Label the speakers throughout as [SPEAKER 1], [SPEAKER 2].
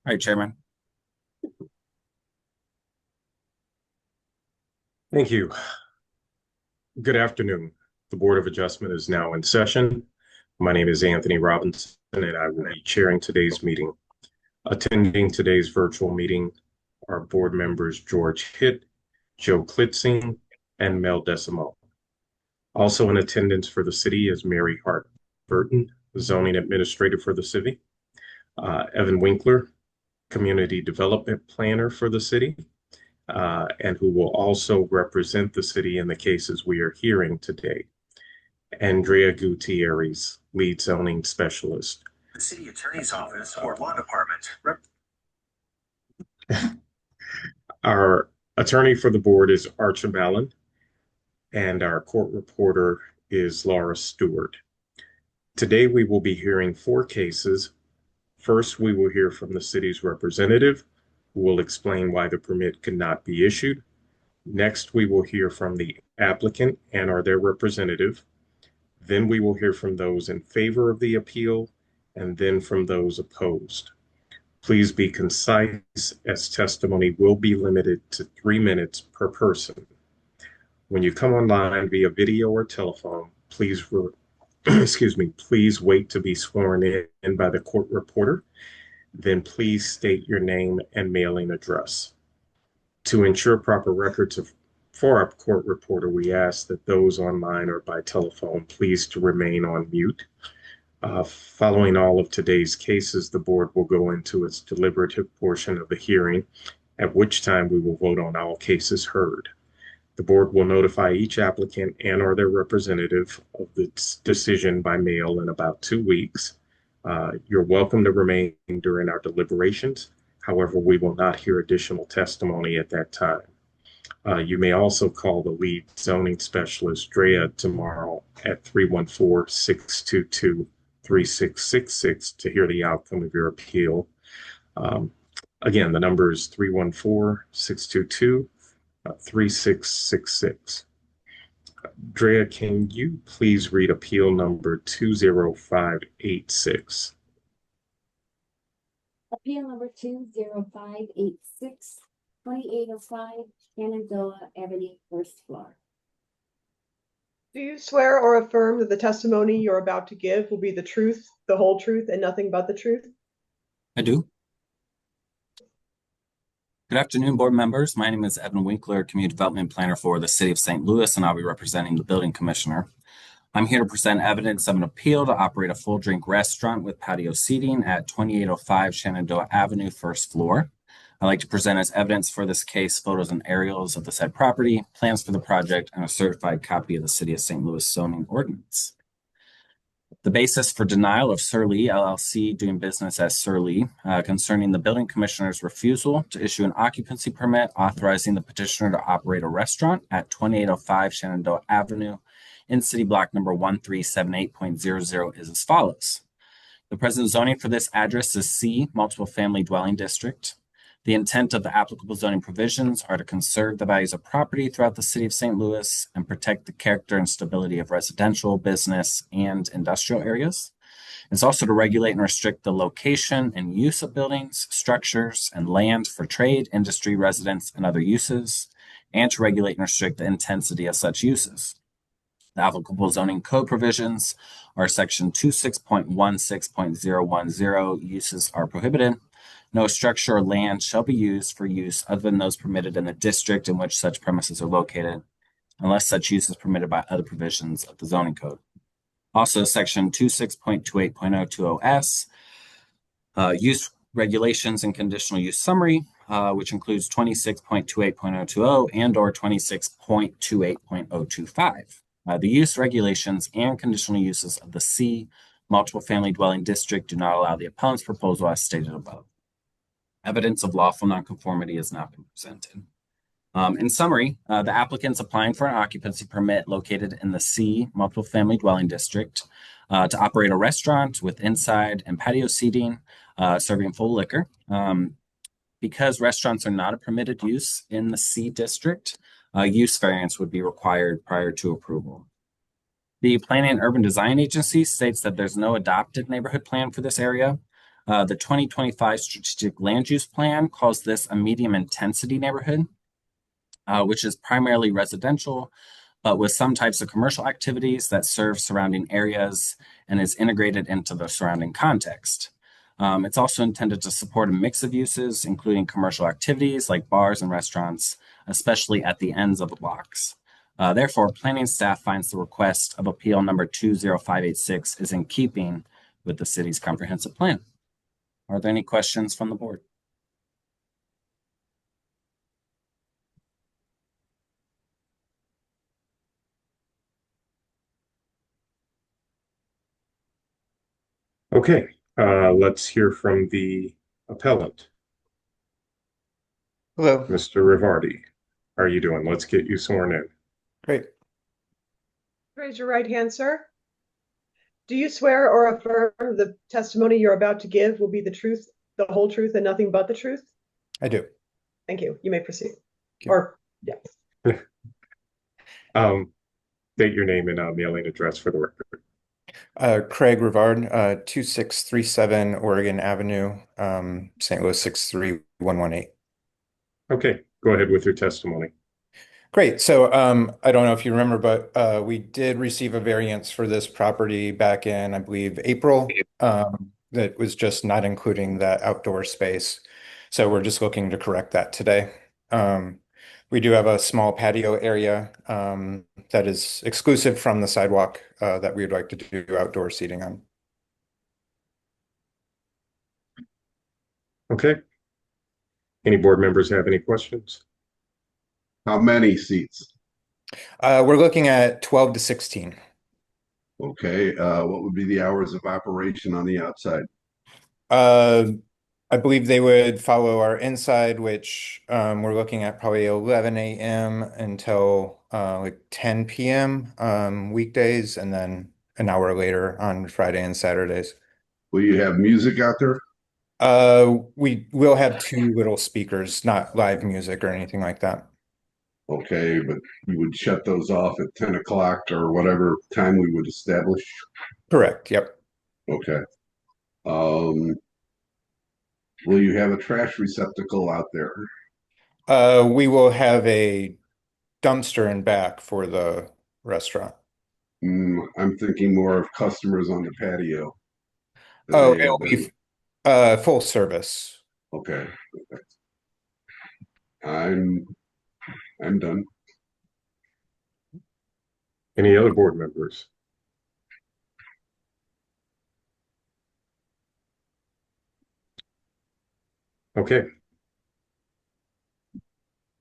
[SPEAKER 1] All right, Chairman.
[SPEAKER 2] Thank you. Good afternoon. The Board of Adjustment is now in session. My name is Anthony Robinson, and I will be chairing today's meeting. Attending today's virtual meeting are board members George Hitt, Joe Klitzing, and Mel Decimo. Also in attendance for the city is Mary Hart Burton, zoning administrator for the city, Evan Winkler, community development planner for the city, and who will also represent the city in the cases we are hearing today. Andrea Gutierrez, lead zoning specialist.
[SPEAKER 3] The city attorney's office or law department.
[SPEAKER 2] Our attorney for the board is Archie Allen, and our court reporter is Laura Stewart. Today we will be hearing 4 cases. First, we will hear from the city's representative, who will explain why the permit could not be issued. Next, we will hear from the applicant and or their representative. Then we will hear from those in favor of the appeal, and then from those opposed. Please be concise, as testimony will be limited to 3 minutes per person. When you come online via video or telephone, please please wait to be sworn in by the court reporter. Then please state your name and mailing address. To ensure proper records for our court reporter, we ask that those online or by telephone please to remain on mute. Following all of today's cases, the board will go into its deliberative portion of the hearing, at which time we will vote on all cases heard. The board will notify each applicant and or their representative of the decision by mail in about 2 weeks. You're welcome to remain during our deliberations. However, we will not hear additional testimony at that time. You may also call the lead zoning specialist, Drea, tomorrow at 314-622-3666 to hear the outcome of your appeal. Again, the number is 314-622-3666. Drea, can you please read appeal number 20586?
[SPEAKER 4] Appeal number 20586, 2805 Shenandoah Avenue, first floor.
[SPEAKER 5] Do you swear or affirm that the testimony you're about to give will be the truth, the whole truth, and nothing but the truth?
[SPEAKER 1] I do. Good afternoon, board members. My name is Evan Winkler, Community Development Planner for the City of St. Louis, and I'll be representing the Building Commissioner. I'm here to present evidence of an appeal to operate a full drink restaurant with patio seating at 2805 Shenandoah Avenue, first floor. I'd like to present as evidence for this case photos and aerials of the said property, plans for the project, and a certified copy of the City of St. Louis zoning ordinance. The basis for denial of Sir Lee LLC doing business as Sir Lee concerning the building commissioner's refusal to issue an occupancy permit authorizing the petitioner to operate a restaurant at 2805 Shenandoah Avenue in city block number 1378.00 is as follows. The present zoning for this address is C, multiple family dwelling district. The intent of the applicable zoning provisions are to conserve the values of property throughout the city of St. Louis and protect the character and stability of residential, business, and industrial areas. It's also to regulate and restrict the location and use of buildings, structures, and land for trade, industry, residence, and other uses, and to regulate and restrict the intensity of such uses. The applicable zoning code provisions are section 26.16.010, uses are prohibited. No structure or land shall be used for use other than those permitted in the district in which such premises are located, unless such use is permitted by other provisions of the zoning code. Also, section 26.28.020S, use regulations and conditional use summary, which includes 26.28.020 and or 26.28.025. The use regulations and conditional uses of the C multiple family dwelling district do not allow the appellant's proposal as stated above. Evidence of lawful nonconformity has not been presented. In summary, the applicant's applying for an occupancy permit located in the C multiple family dwelling district to operate a restaurant with inside and patio seating, serving full liquor. Because restaurants are not a permitted use in the C district, use variance would be required prior to approval. The Planning and Urban Design Agency states that there's no adopted neighborhood plan for this area. The 2025 Strategic Land Use Plan calls this a medium intensity neighborhood, which is primarily residential, but with some types of commercial activities that serve surrounding areas and is integrated into the surrounding context. It's also intended to support a mix of uses, including commercial activities like bars and restaurants, especially at the ends of the blocks. Therefore, planning staff finds the request of appeal number 20586 is in keeping with the city's comprehensive plan. Are there any questions from the board?
[SPEAKER 2] Okay, let's hear from the appellant,
[SPEAKER 6] Hello.
[SPEAKER 2] Mr. Rivardi. How are you doing? Let's get you sworn in.
[SPEAKER 6] Great.
[SPEAKER 5] Raise your right hand, sir. Do you swear or affirm the testimony you're about to give will be the truth, the whole truth, and nothing but the truth?
[SPEAKER 6] I do.
[SPEAKER 5] Thank you. You may proceed.
[SPEAKER 6] you.
[SPEAKER 5] Or, yeah.
[SPEAKER 2] State your name and mailing address for the record.
[SPEAKER 6] Craig Rivard, 2637 Oregon Avenue, St. Louis 63118.
[SPEAKER 2] Okay, go ahead with your testimony.
[SPEAKER 6] Great. So I don't know if you remember, but we did receive a variance for this property back in, I believe, April. That was just not including that outdoor space. So we're just looking to correct that today. We do have a small patio area that is exclusive from the sidewalk that we would like to do outdoor seating on.
[SPEAKER 2] Okay. Any board members have any questions?
[SPEAKER 7] How many seats?
[SPEAKER 6] We're looking at 12 to 16.
[SPEAKER 7] Okay, what would be the hours of operation on the outside?
[SPEAKER 6] I believe they would follow our inside, which we're looking at probably 11 a.m. until like 10 p.m. Weekdays, and then an hour later on Friday and Saturdays.
[SPEAKER 7] Will you have music out there?
[SPEAKER 6] We will have two little speakers, not live music or anything like that.
[SPEAKER 7] Okay, but you would shut those off at 10 o'clock or whatever time we would establish?
[SPEAKER 6] Correct. Yep.
[SPEAKER 7] Okay. Will you have a trash receptacle out there?
[SPEAKER 6] We will have a dumpster in back for the restaurant.
[SPEAKER 7] I'm thinking more of customers on the patio.
[SPEAKER 6] Oh, it'll be full service.
[SPEAKER 7] Okay. I'm done.
[SPEAKER 2] Any other board members? Okay.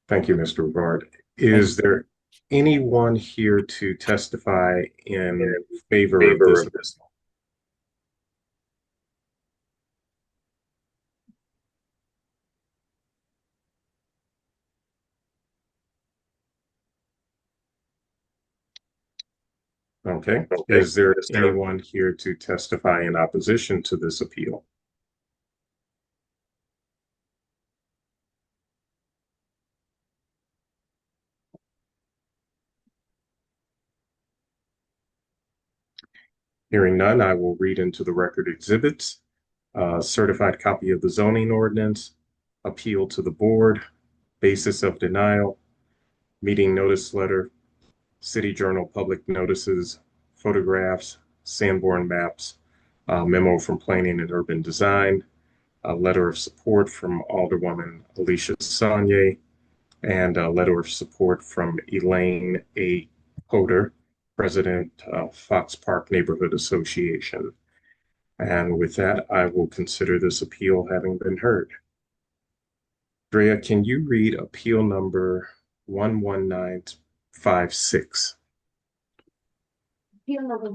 [SPEAKER 2] Thank you, Mr. Rivard. Is there anyone here to testify in favor of this? Okay. Is there anyone here to testify in opposition to this appeal? Hearing none, I will read into the record exhibits. Certified copy of the zoning ordinance, appeal to the board, basis of denial, meeting notice letter, City Journal public notices, photographs, Sanborn maps, memo from Planning and Urban Design, a letter of support from Alderwoman Alicia Saunier, and a letter of support from Elaine A. Potter, President of Fox Park Neighborhood Association. And with that, I will consider this appeal having been heard. Drea, can you read appeal number 11956?
[SPEAKER 4] Appeal number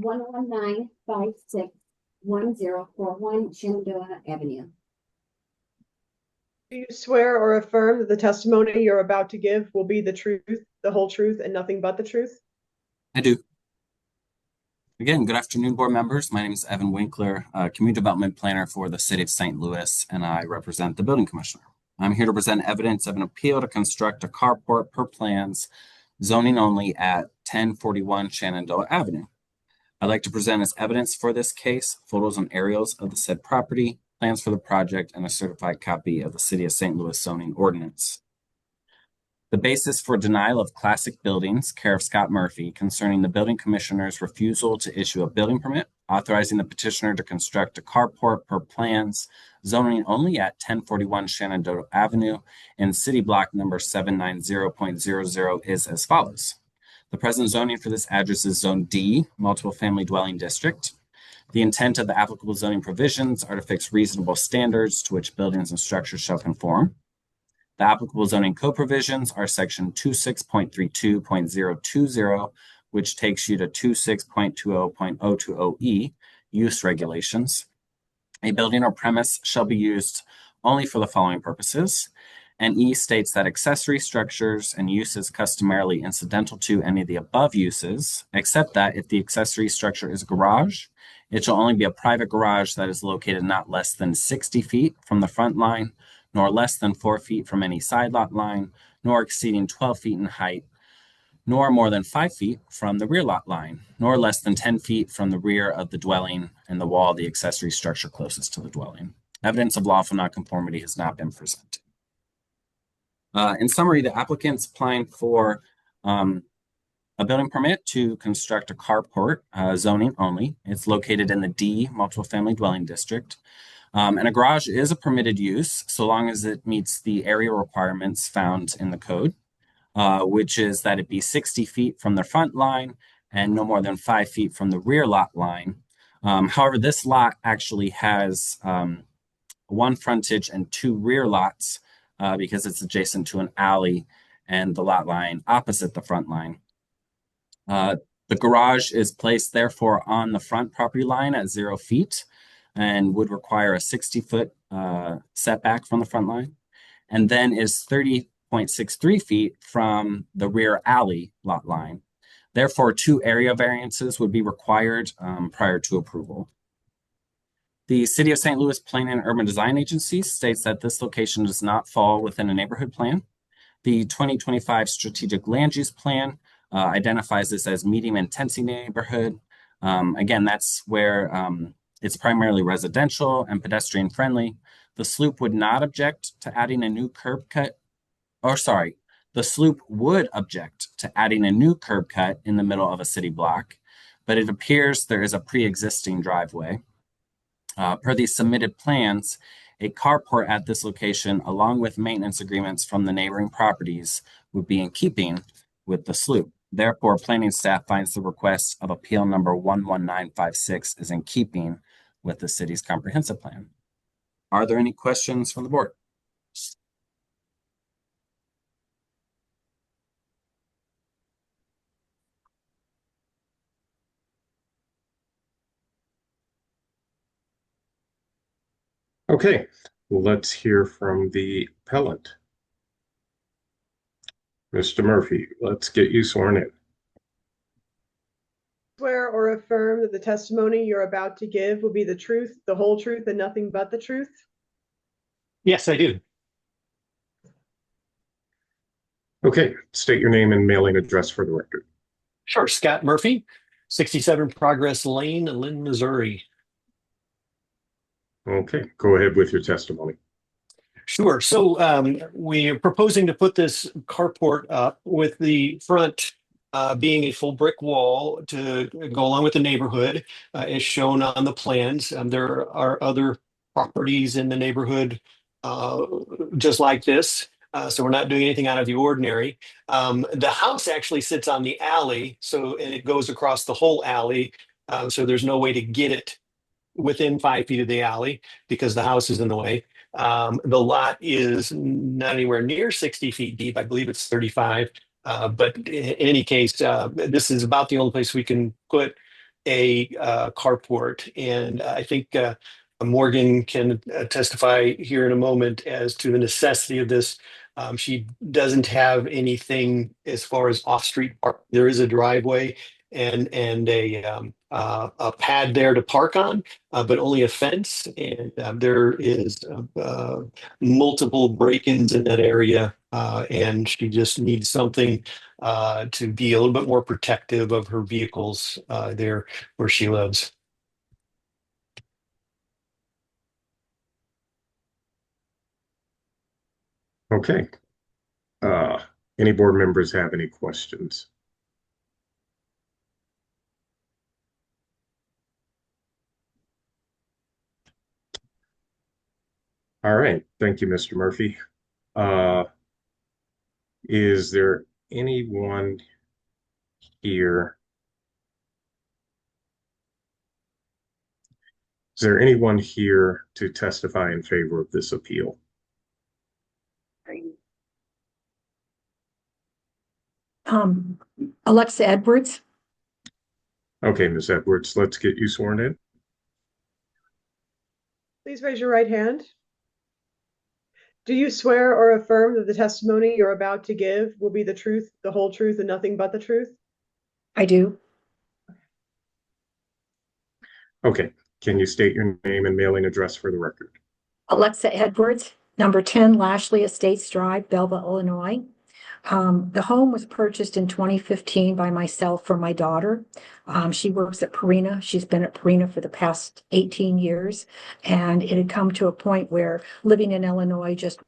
[SPEAKER 4] 119561041 Shenandoah Avenue.
[SPEAKER 5] Do you swear or affirm that the testimony you're about to give will be the truth, the whole truth, and nothing but the truth?
[SPEAKER 1] I do. Again, good afternoon, board members. My name is Evan Winkler, Community Development Planner for the City of St. Louis, and I represent the Building Commissioner. I'm here to present evidence of an appeal to construct a carport per plans, zoning only at 1041 Shenandoah Avenue. I'd like to present as evidence for this case photos and aerials of the said property, plans for the project, and a certified copy of the City of St. Louis zoning ordinance. The basis for denial of Classic Buildings, care of Scott Murphy, concerning the building commissioner's refusal to issue a building permit, authorizing the petitioner to construct a carport per plans, zoning only at 1041 Shenandoah Avenue in city block number 790.00 is as follows. The present zoning for this address is Zone D, Multiple Family Dwelling District. The intent of the applicable zoning provisions are to fix reasonable standards to which buildings and structures shall conform. The applicable zoning code provisions are section 26.32.020, which takes you to 26.20.020E, use regulations. A building or premise shall be used only for the following purposes. And E states that accessory structures and uses customarily incidental to any of the above uses, except that if the accessory structure is a garage, it shall only be a private garage that is located not less than 60 feet from the front line, nor less than 4 feet from any side lot line, nor exceeding 12 feet in height, nor more than 5 feet from the rear lot line, nor less than 10 feet from the rear of the dwelling and the wall of the accessory structure closest to the dwelling. Evidence of lawful nonconformity has not been presented. In summary, the applicant's applying for a building permit to construct a carport, zoning only. It's located in the D, Multiple Family Dwelling District. And a garage is a permitted use so long as it meets the area requirements found in the code, which is that it be 60 feet from the front line and no more than 5 feet from the rear lot line. However, this lot actually has one frontage and 2 rear lots because it's adjacent to an alley and the lot line opposite the front line. The garage is placed therefore on the front property line at 0 feet and would require a 60-foot setback from the front line, and then is 30.63 feet from the rear alley lot line. Therefore, 2 area variances would be required prior to approval. The City of St. Louis Planning and Urban Design Agency states that this location does not fall within a neighborhood plan. The 2025 Strategic Land Use Plan identifies this as medium intensity neighborhood. Again, that's where it's primarily residential and pedestrian friendly. The sloop would not object to adding a new curb cut, the sloop would object to adding a new curb cut in the middle of a city block, but it appears there is a pre-existing driveway. Per the submitted plans, a carport at this location, along with maintenance agreements from the neighboring properties, would be in keeping with the sloop. Therefore, planning staff finds the request of appeal number 11956 is in keeping with the city's comprehensive plan. Are there any questions from the board?
[SPEAKER 2] Okay, let's hear from the appellant. Mr. Murphy, let's get you sworn in.
[SPEAKER 5] Swear or affirm that the testimony you're about to give will be the truth, the whole truth, and nothing but the truth?
[SPEAKER 8] Yes, I do.
[SPEAKER 2] Okay, state your name and mailing address for the record.
[SPEAKER 8] Sure. Scott Murphy, 67 Progress Lane, Lynn, Missouri.
[SPEAKER 2] Okay, go ahead with your testimony.
[SPEAKER 8] Sure. So we are proposing to put this carport up with the front being a full brick wall to go along with the neighborhood, as shown on the plans. There are other properties in the neighborhood just like this. So we're not doing anything out of the ordinary. The house actually sits on the alley, and it goes across the whole alley. So there's no way to get it within 5 feet of the alley because the house is in the way. The lot is not anywhere near 60 feet deep. I believe it's 35. But in any case, this is about the only place we can put a carport. And I think Morgan can testify here in a moment as to the necessity of this. She doesn't have anything as far as off-street park. There is a driveway and a pad there to park on, but only a fence. And there is multiple break-ins in that area, and she just needs something to be a little bit more protective of her vehicles there where she lives.
[SPEAKER 2] Okay. Uh, any board members have any questions? All right. Thank you, Mr. Murphy. Uh, is there anyone here? Is there anyone here to testify in favor of this appeal?
[SPEAKER 9] Alexa Edwards.
[SPEAKER 2] Okay, Ms. Edwards, let's get you sworn in.
[SPEAKER 5] Please raise your right hand. Do you swear or affirm that the testimony you're about to give will be the truth, the whole truth, and nothing but the truth?
[SPEAKER 9] I do.
[SPEAKER 2] Okay, can you state your name and mailing address for the record?
[SPEAKER 9] Alexa Edwards, number 10 Lashley Estates Drive, Belleville, Illinois. The home was purchased in 2015 by myself for my daughter. She works at Purina. She's been at Purina for the past 18 years. And it had come to a point where living in Illinois just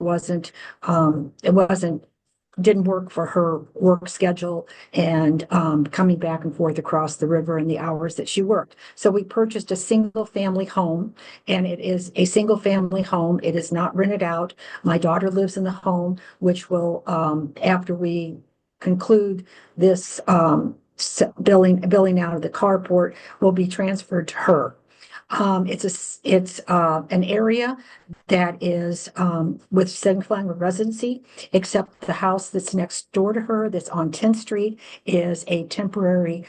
[SPEAKER 9] didn't work for her work schedule and coming back and forth across the river and the hours that she worked. So we purchased a single family home, and it is a single family home. It is not rented out. My daughter lives in the home, which will, after we conclude this billing out of the carport, will be transferred to her. It's an area that is with single-family residency, except the house that's next door to her, that's on 10th Street, is a temporary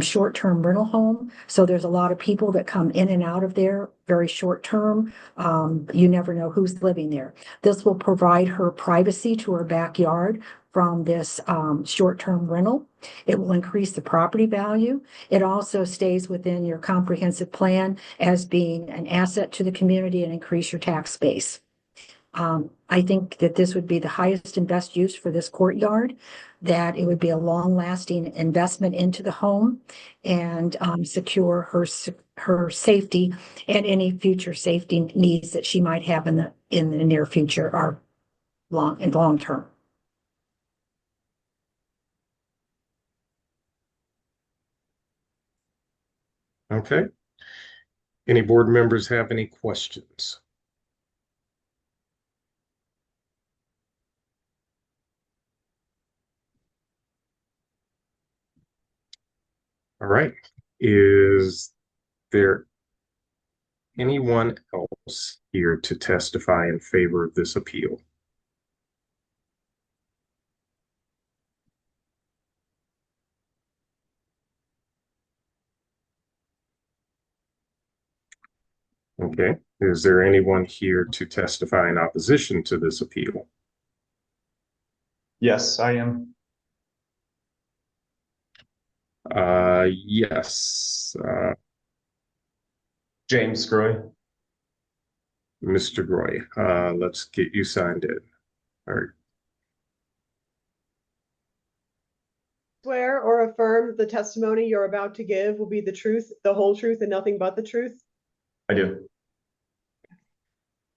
[SPEAKER 9] short-term rental home. So there's a lot of people that come in and out of there very short-term. You never know who's living there. This will provide her privacy to her backyard from this short-term rental. It will increase the property value. It also stays within your comprehensive plan as being an asset to the community and increase your tax base. I think that this would be the highest and best use for this courtyard, that it would be a long-lasting investment into the home and secure her safety and any future safety needs that she might have in the near future or long term.
[SPEAKER 2] Okay. Any board members have any questions? All right. Is there anyone else here to testify in favor of this appeal? Okay. Is there anyone here to testify in opposition to this appeal?
[SPEAKER 10] Yes, I am.
[SPEAKER 2] Yes.
[SPEAKER 10] James Groy.
[SPEAKER 2] Mr. Groy, let's get you signed in. All right.
[SPEAKER 5] Swear or affirm that the testimony you're about to give will be the truth, the whole truth, and nothing but the truth?
[SPEAKER 10] I do.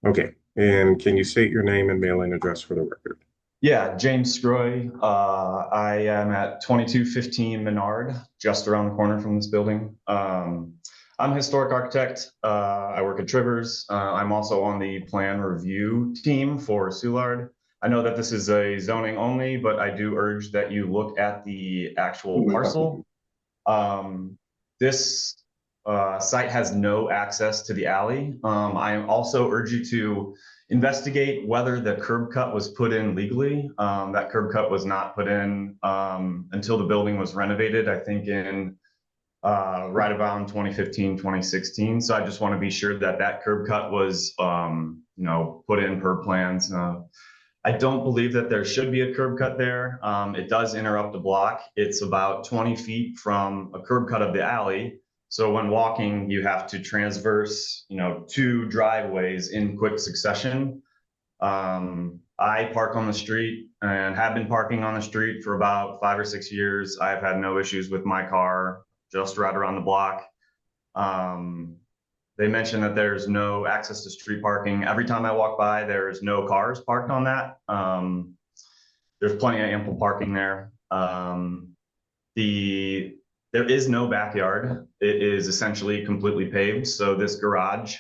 [SPEAKER 2] Okay. And can you state your name and mailing address for the record?
[SPEAKER 10] Yeah, James Groy. I am at 2215 Menard, just around the corner from this building. I'm a historic architect. I work at Trivers. I'm also on the plan review team for Soulard. I know that this is a zoning only, but I do urge that you look at the actual parcel. This site has no access to the alley. I also urge you to investigate whether the curb cut was put in legally. That curb cut was not put in until the building was renovated, I think in right around 2015, 2016. So I just want to be sure that that curb cut was, put in per plans. I don't believe that there should be a curb cut there. It does interrupt the block. It's about 20 feet from a curb cut of the alley. So when walking, you have to transverse, two driveways in quick succession. I park on the street and have been parking on the street for about 5 or 6 years. I've had no issues with my car, just right around the block. They mentioned that there's no access to street parking. Every time I walk by, there's no cars parked on that. There's plenty of ample parking there. There is no backyard. It is essentially completely paved. So this garage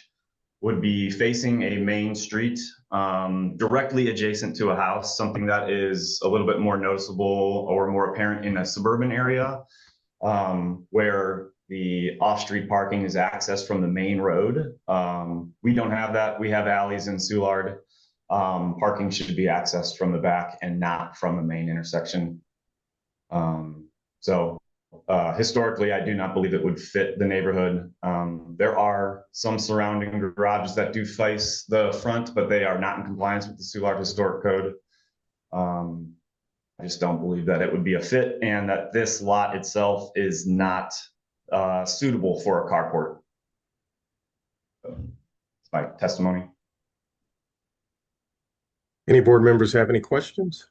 [SPEAKER 10] would be facing a main street, directly adjacent to a house, something that is a little bit more noticeable or more apparent in a suburban area, where the off-street parking is accessed from the main road. We don't have that. We have alleys in Soulard. Parking should be accessed from the back and not from the main intersection. Historically, I do not believe it would fit the neighborhood. There are some surrounding garages that do face the front, but they are not in compliance with the Soulard Historic Code. I just don't believe that it would be a fit, and that this lot itself is not suitable for a carport. It's my testimony.
[SPEAKER 2] Any board members have any questions?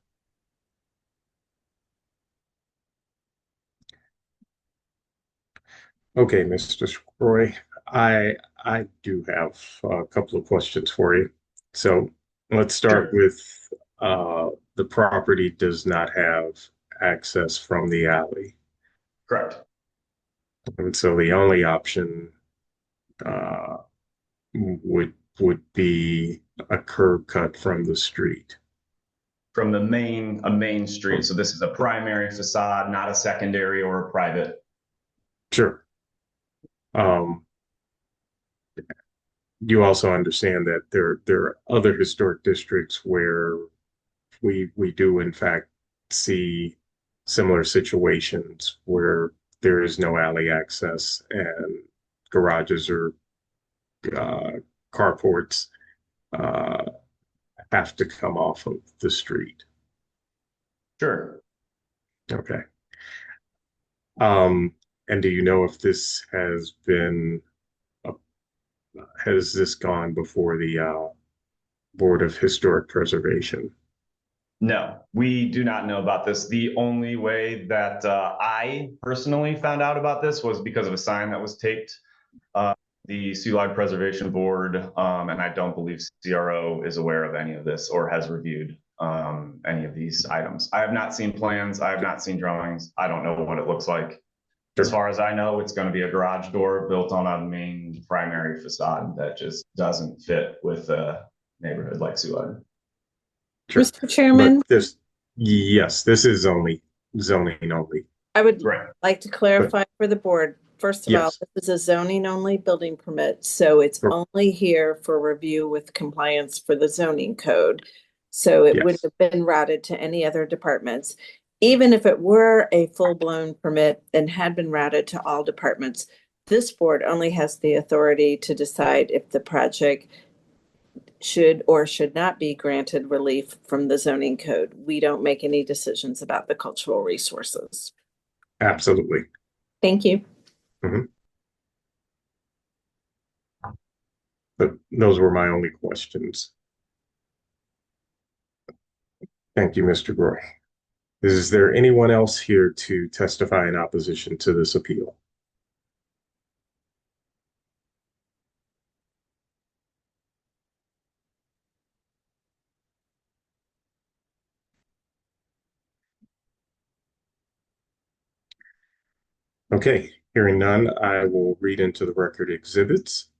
[SPEAKER 2] Okay, Mr. Scroy, I do have a couple of questions for you. So let's start with the property does not have access from the alley.
[SPEAKER 10] Correct.
[SPEAKER 2] And so the only option would be a curb cut from the street.
[SPEAKER 10] From a main street. So this is a primary facade, not a secondary or a private.
[SPEAKER 2] Sure. You also understand that there are other historic districts where we do in fact see similar situations where there is no alley access and garages or carports have to come off of the street.
[SPEAKER 10] Sure.
[SPEAKER 2] Okay. And do you know if this has this gone before the Board of Historic Preservation?
[SPEAKER 10] No, we do not know about this. The only way that I personally found out about this was because of a sign that was taped. The Soulard Preservation Board, and I don't believe CRO is aware of any of this or has reviewed any of these items. I have not seen plans. I have not seen drawings. I don't know what it looks like. As far as I know, it's going to be a garage door built on a main primary facade that just doesn't fit with a neighborhood like Soulard.
[SPEAKER 2] Sure.
[SPEAKER 11] Mr. Chairman,
[SPEAKER 2] yes, this is only zoning only.
[SPEAKER 11] I would
[SPEAKER 10] Right.
[SPEAKER 11] like to clarify for the board. First of all,
[SPEAKER 2] Yes.
[SPEAKER 11] this is a zoning only building permit, so it's
[SPEAKER 2] Sure.
[SPEAKER 11] only here for review with compliance for the zoning code. So it would
[SPEAKER 2] Yes.
[SPEAKER 11] have been routed to any other departments. Even if it were a full-blown permit and had been routed to all departments, this board only has the authority to decide if the project should or should not be granted relief from the zoning code. We don't make any decisions about the cultural resources.
[SPEAKER 2] Absolutely.
[SPEAKER 11] Thank you.
[SPEAKER 2] But those were my only questions. Thank you, Mr. Groy. Is there anyone else here to testify in opposition to this appeal? Okay, hearing none, I will read into the record exhibits.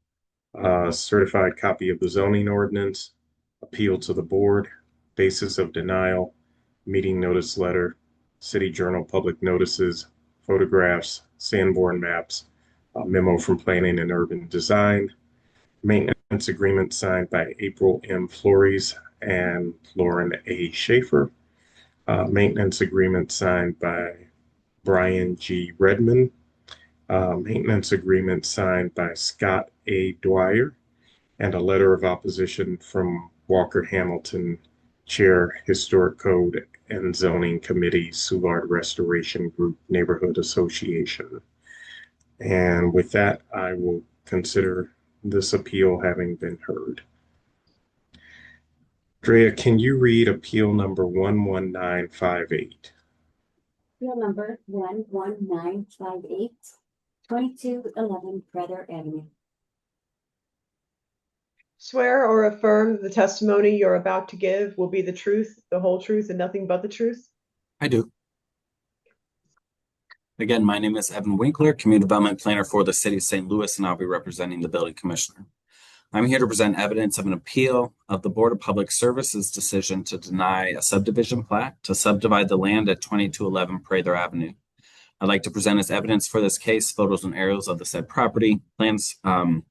[SPEAKER 2] Certified copy of the zoning ordinance, appeal to the board, basis of denial, meeting notice letter, City Journal public notices, photographs, Sanborn maps, a memo from Planning and Urban Design, maintenance agreement signed by April M. Flores and Lauren A. Schaefer, maintenance agreement signed by Brian G. Redman, maintenance agreement signed by Scott A. Dwyer, and a letter of opposition from Walker Hamilton, Chair, Historic Code and Zoning Committee, Soulard Restoration Group Neighborhood Association. And with that, I will consider this appeal having been heard. Drea, can you read appeal number 11958?
[SPEAKER 4] Appeal number 11958, 2211 Brother Avenue.
[SPEAKER 5] swear or affirm that the testimony you're about to give will be the truth, the whole truth, and nothing but the truth?
[SPEAKER 1] I do. Again, my name is Evan Winkler, Community Development Planner for the City of St. Louis, and I'll be representing the Building Commissioner. I'm here to present evidence of an appeal of the Board of Public Services decision to deny a subdivision plat to subdivide the land at 2211 Prather Avenue. I'd like to present as evidence for this case photos and aerials of the said property, plans, and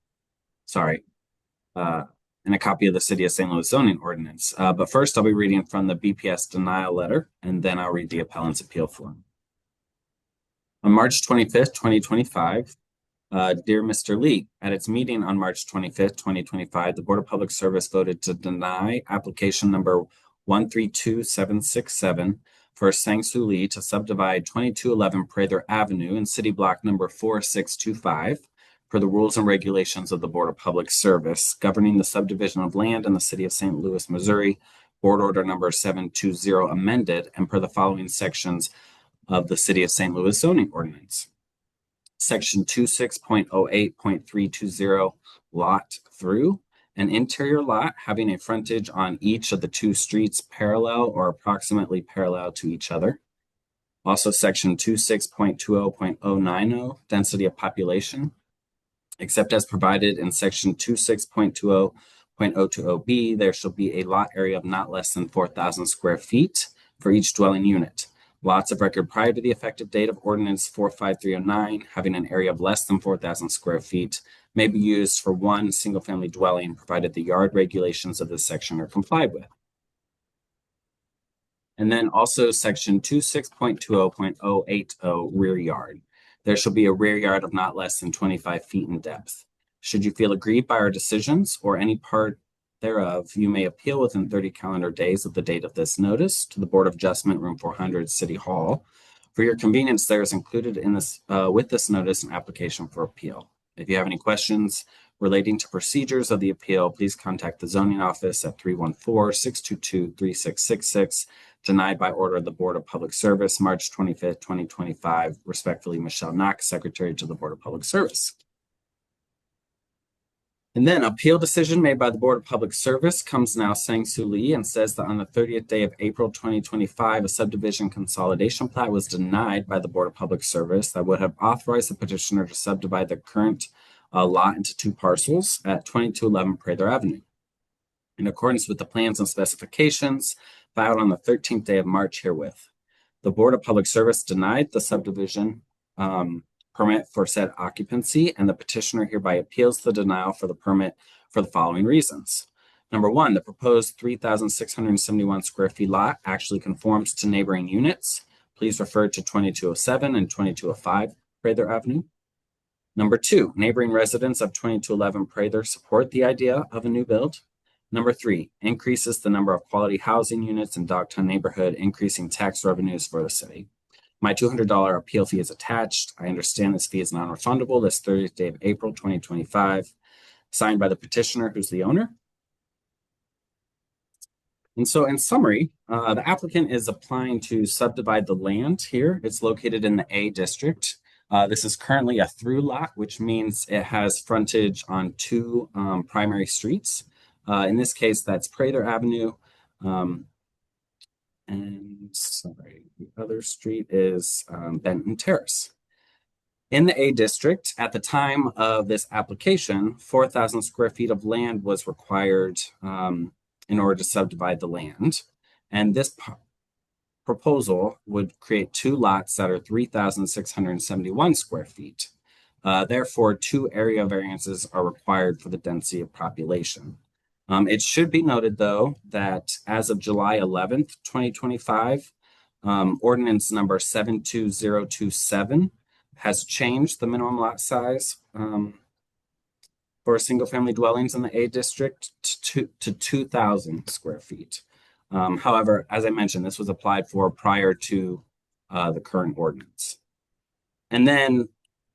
[SPEAKER 1] a copy of the City of St. Louis zoning ordinance. But first, I'll be reading from the BPS denial letter, and then I'll read the appellant's appeal form. On March 25th, 2025, dear Mr. Lee, at its meeting on March 25th, 2025, the Board of Public Service voted to deny application number 132767 for Sang-Soo Lee to subdivide 2211 Prather Avenue in City Block number 4625 per the rules and regulations of the Board of Public Service governing the subdivision of land in the City of St. Louis, Missouri, Board Order number 720 amended, and per the following sections of the City of St. Louis zoning ordinance. Section 26.08.320 lot through an interior lot having a frontage on each of the two streets parallel or approximately parallel to each other. Also section 26.20.090 density of population, except as provided in section 26.20.020B, there shall be a lot area of not less than 4,000 square feet for each dwelling unit. Lots of record prior to the effective date of Ordinance 45309, having an area of less than 4,000 square feet, may be used for one single-family dwelling, provided the yard regulations of this section are complied with. And then also section 26.20.080 rear yard. There shall be a rear yard of not less than 25 feet in depth. Should you feel aggrieved by our decisions or any part thereof, you may appeal within 30 calendar days of the date of this notice to the Board of Adjustment, Room 400, City Hall. For your convenience, there is included in this with this notice an application for appeal. If you have any questions relating to procedures of the appeal, please contact the zoning office at 314-622-3666. Denied by order of the Board of Public Service, March 25th, 2025. Respectfully, Michelle Knox, Secretary to the Board of Public Service. And then appeal decision made by the Board of Public Service comes now Sang-Soo Lee and says that on the 30th day of April 2025, a subdivision consolidation plat was denied by the Board of Public Service that would have authorized the petitioner to subdivide the current lot into two parcels at 2211 Prather Avenue. In accordance with the plans and specifications filed on the 13th day of March herewith, the Board of Public Service denied the subdivision permit for said occupancy, and the petitioner hereby appeals the denial for the permit for the following reasons. Number one, the proposed 3,671 square feet lot actually conforms to neighboring units. Please refer to 2207 and 2205 Prather Avenue. Number two, neighboring residents of 2211 Prather support the idea of a new build. Number three, increases the number of quality housing units in Dogtown neighborhood, increasing tax revenues for the city. My $200 appeal fee is attached. I understand this fee is non-refundable this 30th day of April 2025, signed by the petitioner, who's the owner. And so in summary, the applicant is applying to subdivide the land here. It's located in the A district. This is currently a through lot, which means it has frontage on two primary streets. In this case, that's Prather Avenue. And sorry, the other street is Benton Terrace. In the A district, at the time of this application, 4,000 square feet of land was required in order to subdivide the land. And this proposal would create two lots that are 3,671 square feet. Therefore, two area variances are required for the density of population. It should be noted, though, that as of July 11th, 2025, ordinance number 72027 has changed the minimum lot size for single-family dwellings in the A district to 2,000 square feet. However, as I mentioned, this was applied for prior to the current ordinance. And then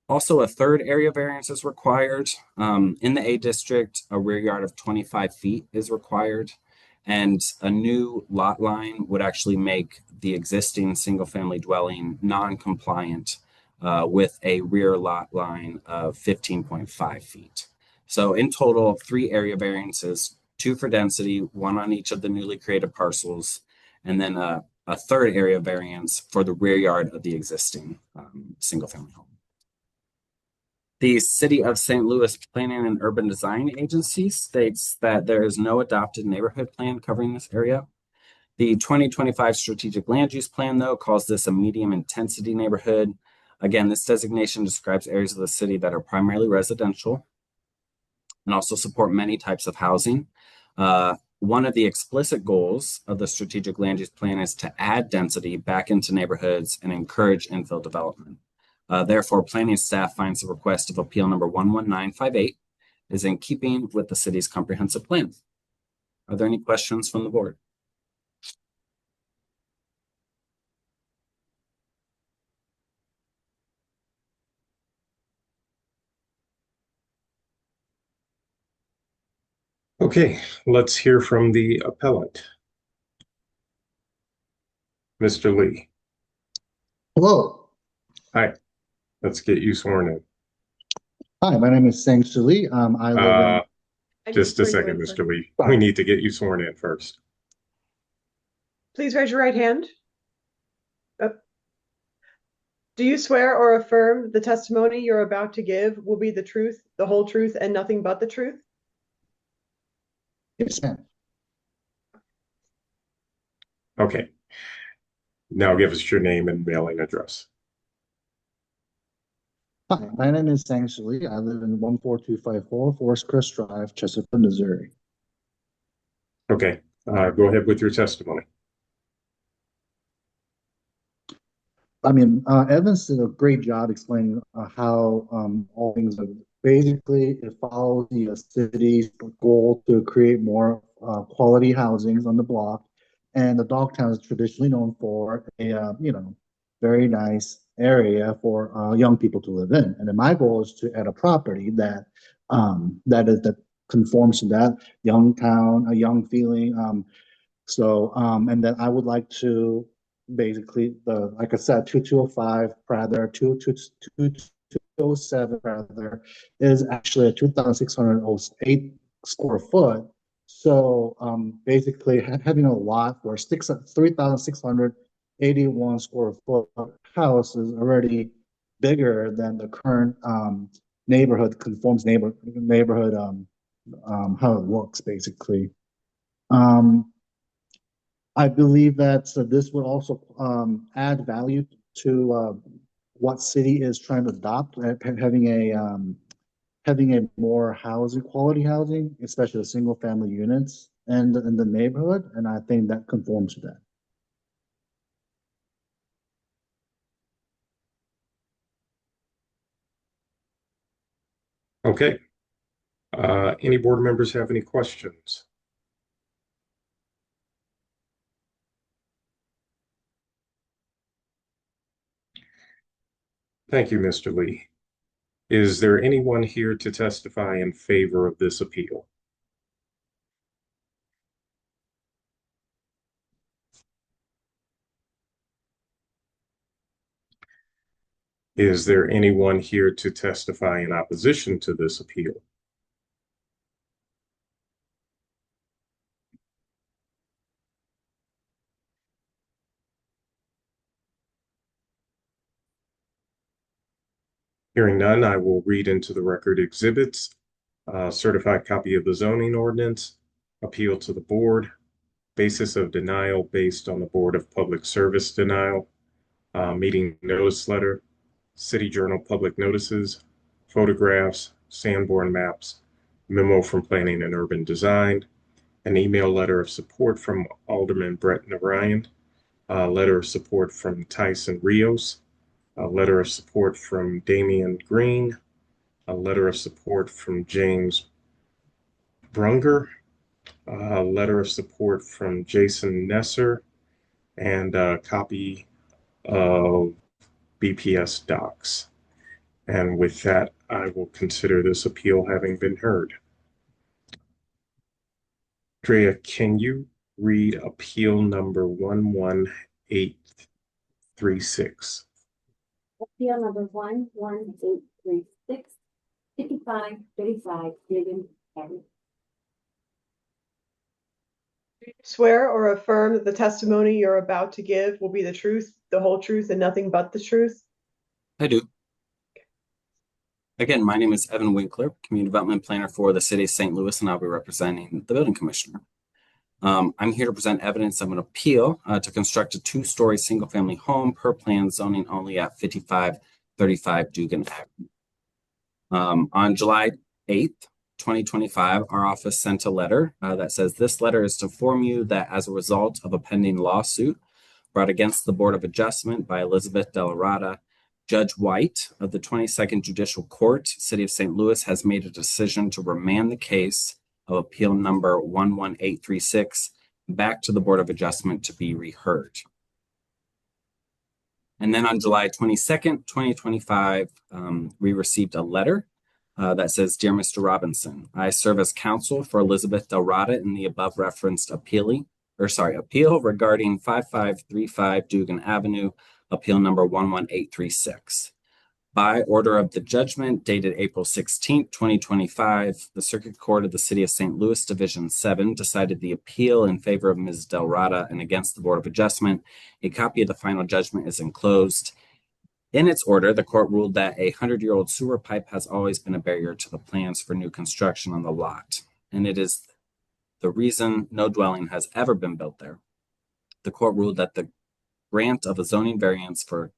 [SPEAKER 1] also, a third area variance is required. In the A district, a rear yard of 25 feet is required, and a new lot line would actually make the existing single-family dwelling non-compliant with a rear lot line of 15.5 feet. So in total, 3 area variances, 2 for density, 1 on each of the newly created parcels, and then a third area variance for the rear yard of the existing single-family home. The City of St. Louis Planning and Urban Design Agency states that there is no adopted neighborhood plan covering this area. The 2025 Strategic Land Use Plan, though, calls this a medium intensity neighborhood. Again, this designation describes areas of the city that are primarily residential and also support many types of housing. One of the explicit goals of the Strategic Land Use Plan is to add density back into neighborhoods and encourage infill development. Therefore, planning staff finds the request of appeal number 11958 is in keeping with the city's comprehensive plan. Are there any questions from the board?
[SPEAKER 2] Okay, let's hear from the appellant. Mr. Lee.
[SPEAKER 12] Hello.
[SPEAKER 2] Hi, let's get you sworn in.
[SPEAKER 12] Hi, my name is Sang Soo Lee. I live
[SPEAKER 2] Just a second, Mr. Lee. We need to get you sworn in first.
[SPEAKER 5] Please raise your right hand. Do you swear or affirm the testimony you're about to give will be the truth, the whole truth, and nothing but the truth?
[SPEAKER 12] Yes, ma'am.
[SPEAKER 2] Okay. Now give us your name and mailing address.
[SPEAKER 12] Hi, my name is Sang Soo Lee. I live in 14254 Forest Crest Drive, Chesapeake, Missouri.
[SPEAKER 2] Okay, go ahead with your testimony.
[SPEAKER 12] I mean, Evans did a great job explaining how all things are. Basically, it follows the city's goal to create more quality housings on the block, and the Dogtown is traditionally known for a very nice area for young people to live in. And then my goal is to add a property that that conforms to that young town, a young feeling. And then I would like to basically like I said, 2205 rather 2207 rather is actually a 2,608 square foot. So basically having a lot for 3,681 square foot house is already bigger than the current neighborhood conforms neighborhood how it looks basically. I believe that this would also add value to what city is trying to adopt, having a more quality housing, especially single family units and in the neighborhood, and I think that conforms to that.
[SPEAKER 2] Okay. Any board members have any questions? Thank you, Mr. Lee. Is there anyone here to testify in favor of this appeal? Is there anyone here to testify in opposition to this appeal? Hearing none, I will read into the record exhibits, certified copy of the zoning ordinance, appeal to the board, basis of denial based on the Board of Public Service denial, meeting notice letter, City Journal public notices, photographs, Sanborn maps, memo from Planning and Urban Design, an email letter of support from Alderman Brett Narayan, a letter of support from Tyson Rios, a letter of support from Damian Green, a letter of support from James Brunger, a letter of support from Jason Nesser, and a copy of BPS docs. And with that, I will consider this appeal having been heard. Drea, can you read appeal number 11836?
[SPEAKER 4] Appeal number 11836 5535 Dugan Avenue.
[SPEAKER 5] Swear or affirm that the testimony you're about to give will be the truth, the whole truth, and nothing but the truth?
[SPEAKER 1] I do. Again, my name is Evan Winkler, Community Development Planner for the City of St. Louis, and I'll be representing the Building Commissioner. I'm here to present evidence of an appeal to construct a 2-story single-family home per plan zoning only at 5535 Dugan Avenue. On July 8th, 2025, our office sent a letter that says, "This letter is to inform you that as a result of a pending lawsuit brought against the Board of Adjustment by Elizabeth Delarada, Judge White of the 22nd Judicial Court, City of St. Louis, has made a decision to remand the case of appeal number 11836 back to the Board of Adjustment to be reheard." And then on July 22nd, 2025, we received a letter that says, "Dear Mr. Robinson, I serve as counsel for Elizabeth Delarada in the above referenced appeal regarding 5535 Dugan Avenue, appeal number 11836. By order of the judgment dated April 16th, 2025, the Circuit Court of the City of St. Louis Division 7 decided the appeal in favor of Ms. Delarada and against the Board of Adjustment. A copy of the final judgment is enclosed. In its order, the court ruled that a 100-year-old sewer pipe has always been a barrier to the plans for new construction on the lot, and it is the reason no dwelling has ever been built there. The court ruled that the grant of a zoning variance for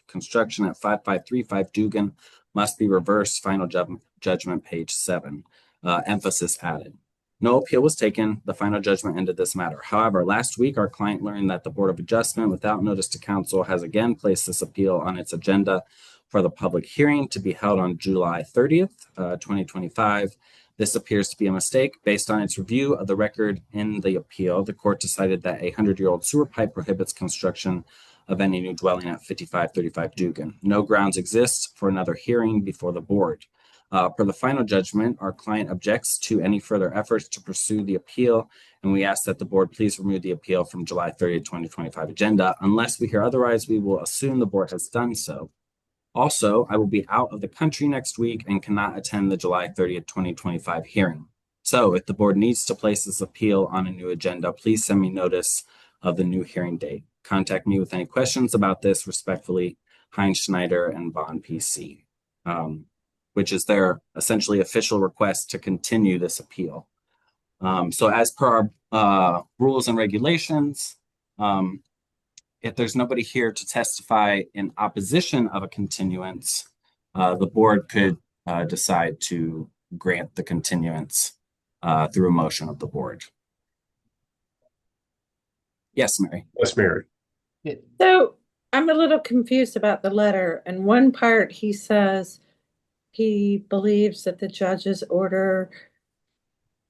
[SPEAKER 1] construction at 5535 Dugan must be reversed. Final judgment, page 7. Emphasis added. No appeal was taken. The final judgment ended this matter. However, last week, our client learned that the Board of Adjustment, without notice to counsel, has again placed this appeal on its agenda for the public hearing to be held on July 30th, 2025. This appears to be a mistake. Based on its review of the record in the appeal, the court decided that a 100-year-old sewer pipe prohibits construction of any new dwelling at 5535 Dugan. No grounds exist for another hearing before the board. Per the final judgment, our client objects to any further efforts to pursue the appeal, and we ask that the board please remove the appeal from July 30th, 2025 agenda. Unless we hear otherwise, we will assume the board has done so. Also, I will be out of the country next week and cannot attend the July 30th, 2025 hearing. So if the board needs to place this appeal on a new agenda, please send me notice of the new hearing date. Contact me with any questions about this. Respectfully, Heinz Schneider and Bond PC, which is their essentially official request to continue this appeal. So as per our rules and regulations, if there's nobody here to testify in opposition of a continuance, the board could decide to grant the continuance through a motion of the board. Yes, Mary.
[SPEAKER 2] Yes, Mary.
[SPEAKER 11] So I'm a little confused about the letter. In one part, he says he believes that the judge's order,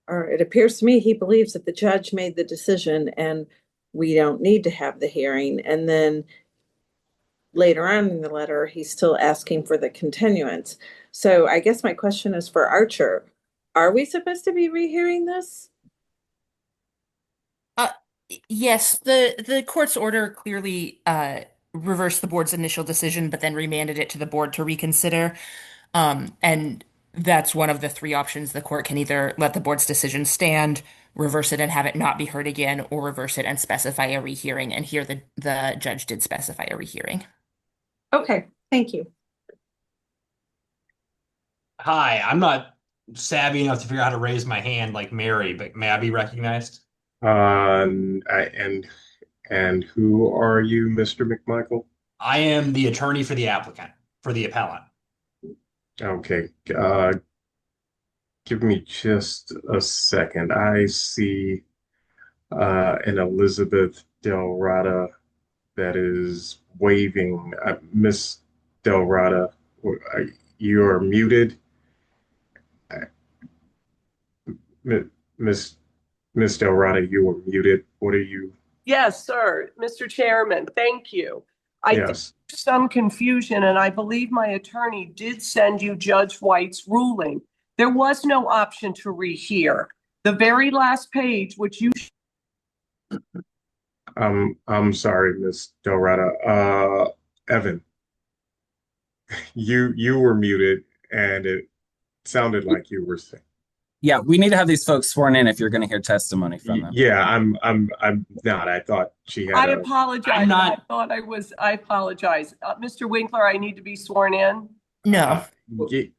[SPEAKER 11] or it appears to me he believes that the judge made the decision and we don't need to have the hearing. And then later on in the letter, he's still asking for the continuance. So I guess my question is for Archer, are we supposed to be rehearing this?
[SPEAKER 13] Yes, the court's order clearly reversed the board's initial decision, but then remanded it to the board to reconsider. And that's one of the 3 options. The court can either let the board's decision stand, reverse it and have it not be heard again, or reverse it and specify a rehearing. And here the judge did specify a rehearing.
[SPEAKER 11] Okay, thank you.
[SPEAKER 14] Hi, I'm not savvy enough to figure out how to raise my hand like Mary, but may I be recognized?
[SPEAKER 2] And who are you, Mr. McMichael?
[SPEAKER 14] I am the attorney for the applicant, for the appellant.
[SPEAKER 2] Okay. Give me just a second. I see an Elizabeth Delarada that is waving. Miss Delarada, you are muted. Miss Delarada, you are muted. What are you?
[SPEAKER 15] Yes, sir. Mr. Chairman, thank you. I think
[SPEAKER 2] Yes.
[SPEAKER 15] some confusion, and I believe my attorney did send you Judge White's ruling. There was no option to rehear. The very last page, which you
[SPEAKER 2] I'm sorry, Miss Delarada. Evan, you were muted, and it sounded like you were saying.
[SPEAKER 1] Yeah, we need to have these folks sworn in if you're going to hear testimony from them.
[SPEAKER 2] Yeah, I'm not. I thought she had
[SPEAKER 15] I
[SPEAKER 2] a.
[SPEAKER 15] apologize.
[SPEAKER 14] I'm not-
[SPEAKER 15] I thought I apologize. Mr. Winkler, I need to be sworn in.
[SPEAKER 13] No,
[SPEAKER 2] Ye-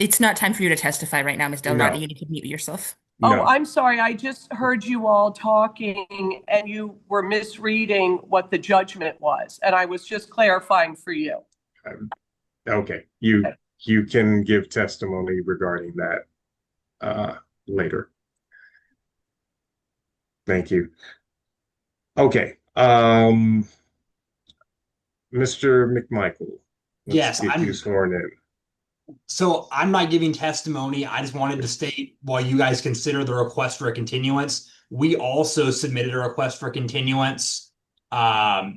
[SPEAKER 13] it's not time for you to testify right now, Ms. Delrado.
[SPEAKER 2] No.
[SPEAKER 13] You need to mute yourself.
[SPEAKER 15] Oh,
[SPEAKER 2] No.
[SPEAKER 15] I'm sorry. I just heard you all talking and you were misreading what the judgment was. And I was just clarifying for you.
[SPEAKER 2] Okay, you can give testimony regarding that later. Thank you. Okay, Mr. McMichael,
[SPEAKER 14] Yes,
[SPEAKER 2] let's get you sworn in.
[SPEAKER 14] So I'm not giving testimony. I just wanted to state while you guys consider the request for a continuance, we also submitted a request for continuance via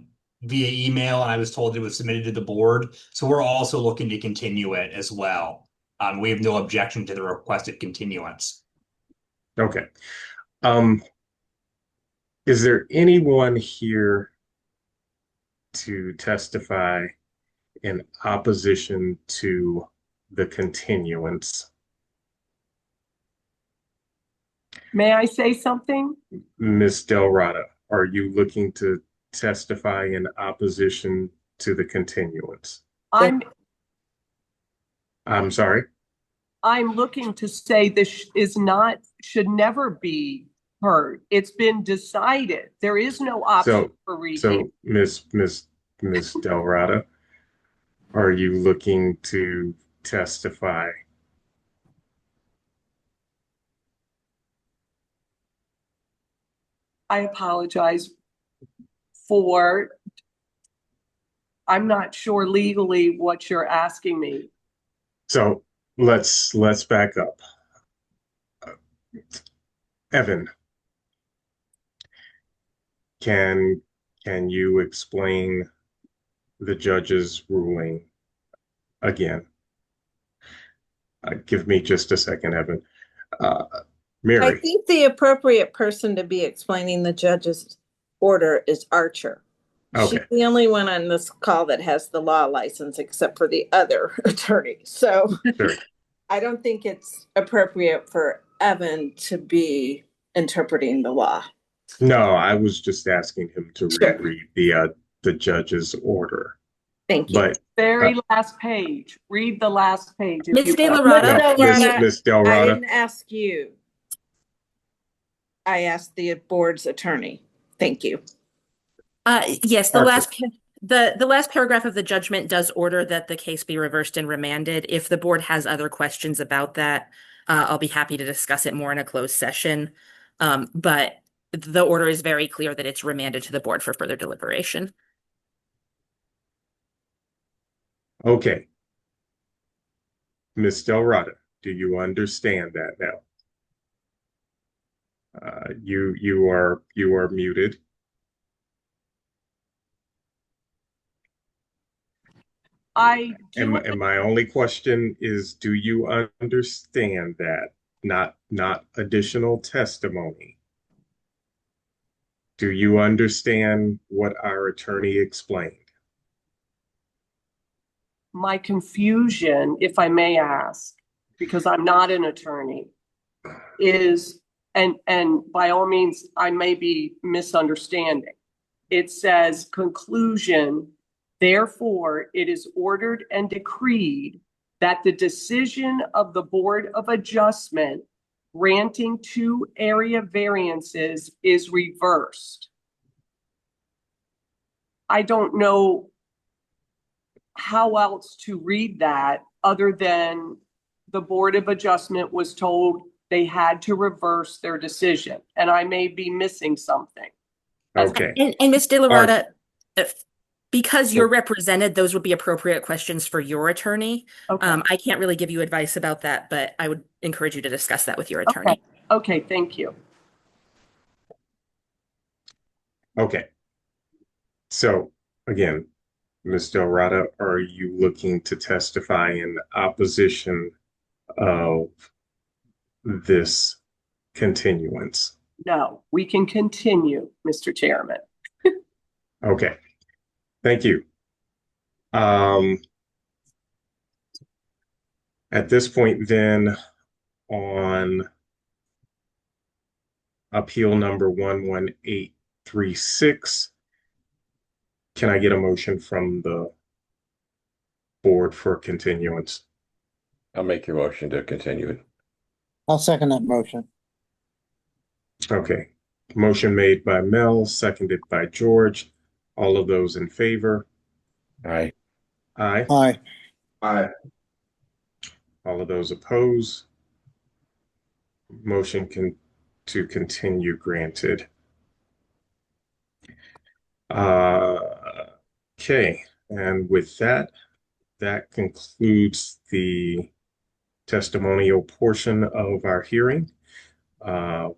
[SPEAKER 14] email, and I was told it was submitted to the board. So we're also looking to continue it as well. We have no objection to the requested continuance.
[SPEAKER 2] Okay. Is there anyone here to testify in opposition to the continuance?
[SPEAKER 15] May I say something?
[SPEAKER 2] Ms. Delrado, are you looking to testify in opposition to the continuance?
[SPEAKER 15] I'm
[SPEAKER 2] sorry?
[SPEAKER 15] I'm looking to say this should never be heard. It's been decided. There is no option for rehearing.
[SPEAKER 2] So Ms. Delrado, are you looking to testify?
[SPEAKER 15] I apologize I'm not sure legally what you're asking me.
[SPEAKER 2] So let's back up. Evan, can you explain the judge's ruling again? Give me just a second, Evan. Mary.
[SPEAKER 11] I think the appropriate person to be explaining the judge's order is Archer.
[SPEAKER 2] Okay.
[SPEAKER 11] She's the only one on this call that has the law license except for the other attorney. So
[SPEAKER 2] Sure.
[SPEAKER 11] I don't think it's appropriate for Evan to be interpreting the law.
[SPEAKER 2] No, I was just asking him to
[SPEAKER 11] Sure.
[SPEAKER 2] reread the judge's order.
[SPEAKER 11] Thank you.
[SPEAKER 2] But
[SPEAKER 15] Very last page. Read the last page. if
[SPEAKER 13] Ms.
[SPEAKER 15] you
[SPEAKER 13] De La
[SPEAKER 15] will.
[SPEAKER 13] Rada?
[SPEAKER 2] Ms.
[SPEAKER 11] I
[SPEAKER 2] Delrado,
[SPEAKER 11] didn't ask you. I asked the board's attorney. Thank you.
[SPEAKER 13] Yes, the
[SPEAKER 2] Archer.
[SPEAKER 13] the last paragraph of the judgment does order that the case be reversed and remanded. If the board has other questions about that, I'll be happy to discuss it more in a closed session. But the order is very clear that it's remanded to the board for further deliberation.
[SPEAKER 2] Okay. Ms. Delrado, do you understand that now? You are muted.
[SPEAKER 15] I
[SPEAKER 2] And
[SPEAKER 15] do.
[SPEAKER 2] my only question is, do you understand that? Not additional testimony. Do you understand what our attorney explained?
[SPEAKER 15] My confusion, if I may ask, because I'm not an attorney, is, and by all means, I may be misunderstanding. It says conclusion, therefore, it is ordered and decreed that the decision of the Board of Adjustment granting 2 area variances is reversed. I don't know how else to read that other than the Board of Adjustment was told they had to reverse their decision, and I may be missing something.
[SPEAKER 2] Okay.
[SPEAKER 13] And Ms. De La Rada, because you're represented, those would be appropriate questions for your attorney.
[SPEAKER 15] Okay.
[SPEAKER 13] I can't really give you advice about that, but I would encourage you to discuss that with your attorney.
[SPEAKER 15] Okay, thank you.
[SPEAKER 2] Okay. So again, Ms. Delrado, are you looking to testify in opposition of this continuance?
[SPEAKER 15] No, we can continue, Mr. Chairman.
[SPEAKER 2] Okay. Thank you. At this point, then, on appeal number 11836, can I get a motion from the board for continuance?
[SPEAKER 16] I'll make your motion to continue it.
[SPEAKER 17] I'll second that motion.
[SPEAKER 2] Okay. Motion made by Mel, seconded by George. All of those in favor?
[SPEAKER 16] Aye.
[SPEAKER 2] Aye.
[SPEAKER 17] Aye.
[SPEAKER 7] Aye.
[SPEAKER 2] All of those opposed? Motion to continue granted. Okay, and with that, that concludes the testimonial portion of our hearing.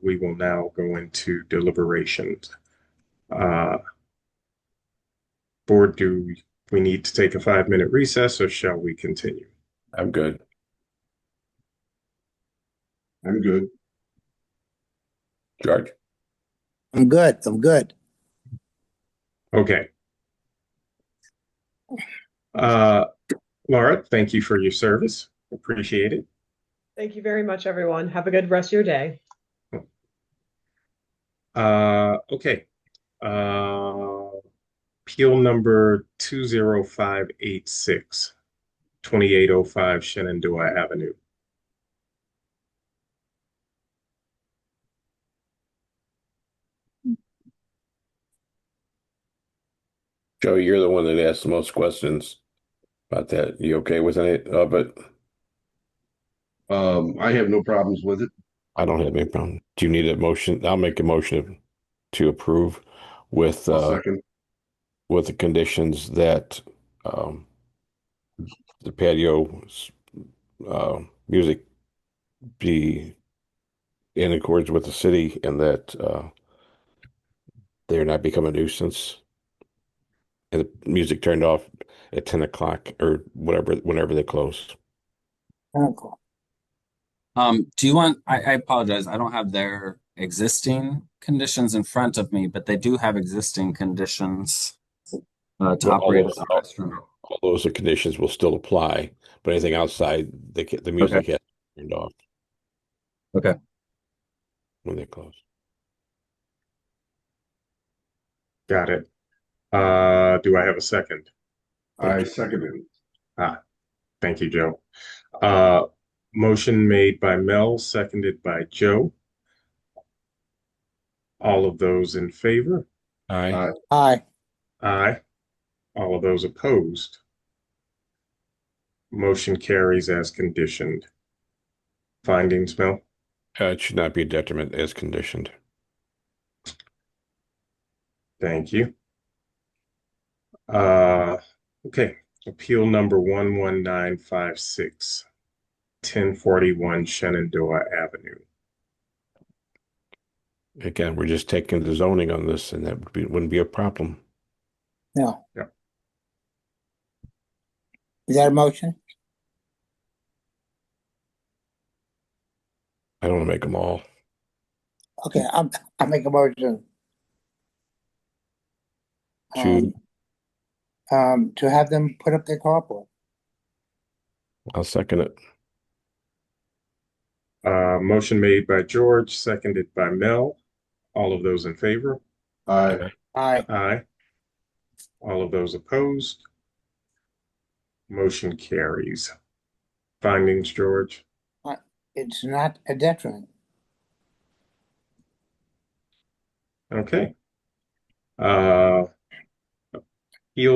[SPEAKER 2] We will now go into deliberations. Board, do we need to take a 5-minute recess or shall we continue?
[SPEAKER 16] I'm good.
[SPEAKER 7] I'm good.
[SPEAKER 16] George?
[SPEAKER 17] I'm good. I'm good.
[SPEAKER 2] Okay. Laura, thank you for your service. Appreciate it.
[SPEAKER 5] Thank you very much, everyone. Have a good rest of your day.
[SPEAKER 2] Okay. Appeal number 20586, 2805 Shenandoah Avenue.
[SPEAKER 16] Joe, you're the one that asked the most questions about that. You okay with any of it?
[SPEAKER 7] I have no problems with it.
[SPEAKER 16] I don't have any problem. Do you need a motion? I'll make a motion to approve with
[SPEAKER 7] Second.
[SPEAKER 16] with the conditions that the patio music be in accordance with the city and that they're not become a nuisance. And the music turned off at 10 o'clock or whatever, whenever they close.
[SPEAKER 17] Okay.
[SPEAKER 1] Do you want, I apologize, I don't have their existing conditions in front of me, but they do have existing conditions to
[SPEAKER 16] Well,
[SPEAKER 1] operate as a restaurant.
[SPEAKER 16] all those conditions will still apply, but anything outside, the music has turned off
[SPEAKER 1] Okay.
[SPEAKER 16] when they close.
[SPEAKER 2] Got it. Do I have a second?
[SPEAKER 7] I second it.
[SPEAKER 2] Thank you, Joe. Motion made by Mel, seconded by Joe. All of those in favor?
[SPEAKER 16] Aye.
[SPEAKER 17] Aye.
[SPEAKER 2] Aye. All of those opposed? Motion carries as conditioned. Findings, Mel?
[SPEAKER 16] It should not be a detriment as conditioned.
[SPEAKER 2] Thank you. Okay. Appeal number 11956, 1041 Shenandoah Avenue.
[SPEAKER 16] Again, we're just taking the zoning on this, and that wouldn't be a problem.
[SPEAKER 17] No.
[SPEAKER 2] Yeah.
[SPEAKER 17] Is that a motion?
[SPEAKER 16] I don't want to make them all.
[SPEAKER 17] Okay, I'll make a motion. To have them put up their carport.
[SPEAKER 16] I'll second it.
[SPEAKER 2] Motion made by George, seconded by Mel. All of those in favor?
[SPEAKER 7] Aye.
[SPEAKER 17] Aye.
[SPEAKER 2] Aye. All of those opposed? Motion carries. Findings, George?
[SPEAKER 17] It's not a detriment.
[SPEAKER 2] Okay. Appeal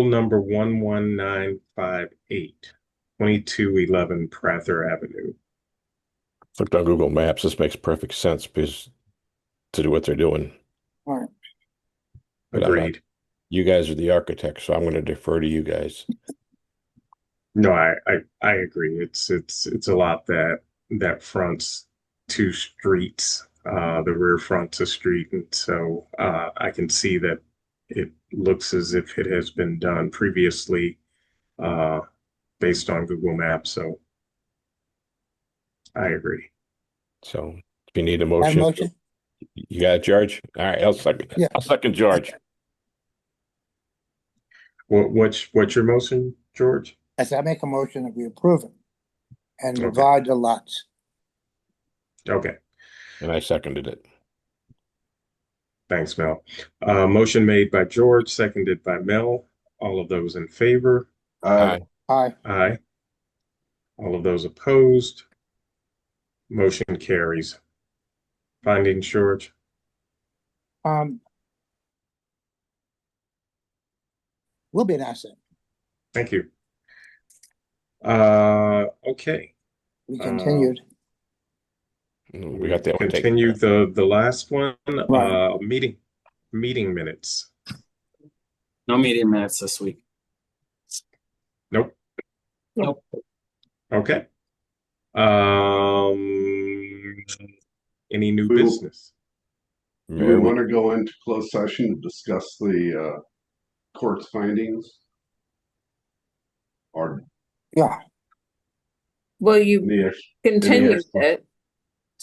[SPEAKER 2] number 11958, 2211 Prather Avenue.
[SPEAKER 16] Looked on Google Maps. This makes perfect sense because to do what they're doing.
[SPEAKER 17] All right.
[SPEAKER 16] But
[SPEAKER 2] Agreed.
[SPEAKER 16] You guys are the architects, so I'm going to defer to you guys.
[SPEAKER 2] No, I agree. It's a lot that fronts two streets. The rear fronts a street, and so I can see that it looks as if it has been done previously based on Google Maps. So I agree.
[SPEAKER 16] So if you need a motion, you got it, George? All right, I'll second.
[SPEAKER 17] Yeah.
[SPEAKER 16] I'll second George.
[SPEAKER 2] What's your motion, George?
[SPEAKER 17] I said I make a motion that we approve it and
[SPEAKER 2] Okay.
[SPEAKER 17] divide the lots.
[SPEAKER 2] Okay.
[SPEAKER 16] And I seconded it.
[SPEAKER 2] Thanks, Mel. Motion made by George, seconded by Mel. All of those in favor?
[SPEAKER 16] Aye.
[SPEAKER 17] Aye.
[SPEAKER 2] Aye. All of those opposed? Motion carries. Findings, George?
[SPEAKER 17] Will be an asset.
[SPEAKER 2] Thank you. Okay.
[SPEAKER 17] We continued.
[SPEAKER 16] We got that one taken
[SPEAKER 2] Continue
[SPEAKER 16] care
[SPEAKER 2] the last one,
[SPEAKER 17] Right.
[SPEAKER 2] meeting minutes.
[SPEAKER 1] No meeting minutes this week.
[SPEAKER 2] Nope.
[SPEAKER 1] Nope.
[SPEAKER 2] Okay. Any new
[SPEAKER 7] We will-
[SPEAKER 2] business?
[SPEAKER 7] Do
[SPEAKER 16] Mayor,
[SPEAKER 7] we want to go into closed session to discuss the court's findings? Or
[SPEAKER 17] Yeah.
[SPEAKER 11] Well, you
[SPEAKER 7] the
[SPEAKER 11] continued
[SPEAKER 7] extra-
[SPEAKER 11] it.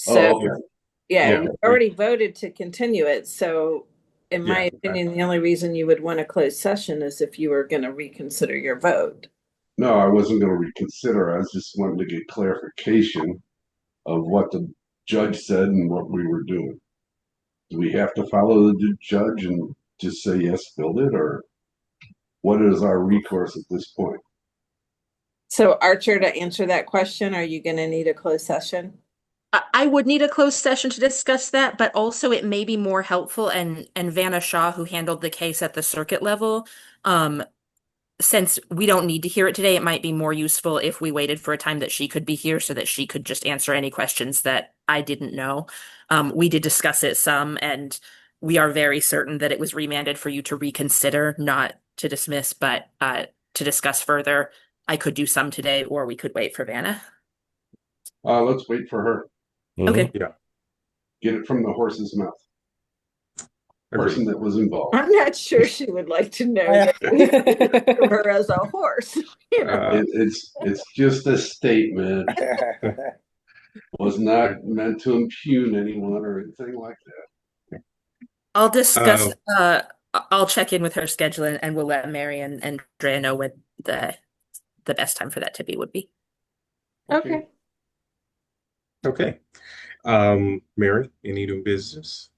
[SPEAKER 7] Oh,
[SPEAKER 11] So,
[SPEAKER 7] okay.
[SPEAKER 11] yeah,
[SPEAKER 2] Yeah.
[SPEAKER 11] you already voted to continue it. So, in my
[SPEAKER 2] Yeah.
[SPEAKER 11] opinion, the only reason you would want a closed session is if you were going to reconsider your vote.
[SPEAKER 7] No, I wasn't going to reconsider. I was just wanting to get clarification of what the judge said and what we were doing. Do we have to follow the judge and just say, yes, build it, or what is our recourse at this point?
[SPEAKER 11] So, Archer, to answer that question, are you going to need a closed session?
[SPEAKER 13] I would need a closed session to discuss that, but also it may be more helpful, and Vanna Shaw, who handled the case at the circuit level, since we don't need to hear it today, it might be more useful if we waited for a time that she could be here so that she could just answer any questions that I didn't know. We did discuss it some, and we are very certain that it was remanded for you to reconsider, not to dismiss, but to discuss further. I could do some today, or we could wait for Vanna.
[SPEAKER 7] Let's wait for her.
[SPEAKER 13] Okay.
[SPEAKER 2] Yeah.
[SPEAKER 7] Get it from the horse's mouth. Person that was involved.
[SPEAKER 11] I'm not sure she would like to know that her as a horse. You know?
[SPEAKER 7] It's just a statement. Was not meant to impugn anyone or anything like that.
[SPEAKER 13] I'll discuss, I'll check in with her schedule, and we'll let Mary and Andrea know when the best time for that to be would be.
[SPEAKER 11] Okay.
[SPEAKER 2] Okay. Mary, any new business?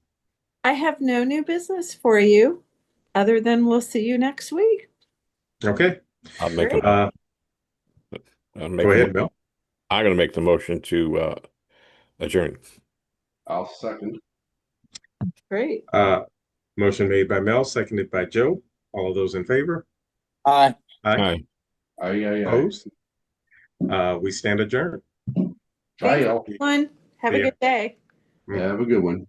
[SPEAKER 11] I have no new business for you other than we'll see you next week.
[SPEAKER 2] Okay.
[SPEAKER 16] I'll make
[SPEAKER 11] Great.
[SPEAKER 16] a,
[SPEAKER 2] Go ahead, Mel.
[SPEAKER 16] I'm going to make the motion to adjourn.
[SPEAKER 7] I'll second.
[SPEAKER 11] Great.
[SPEAKER 2] Motion made by Mel, seconded by Joe. All of those in favor?
[SPEAKER 17] Aye.
[SPEAKER 2] Aye.
[SPEAKER 7] Aye.
[SPEAKER 2] Opposed? We stand adjourned.
[SPEAKER 7] Bye,
[SPEAKER 11] Thanks,
[SPEAKER 7] y'all.
[SPEAKER 11] everyone. Have a
[SPEAKER 2] Yeah.
[SPEAKER 11] good day.
[SPEAKER 7] Have a good one.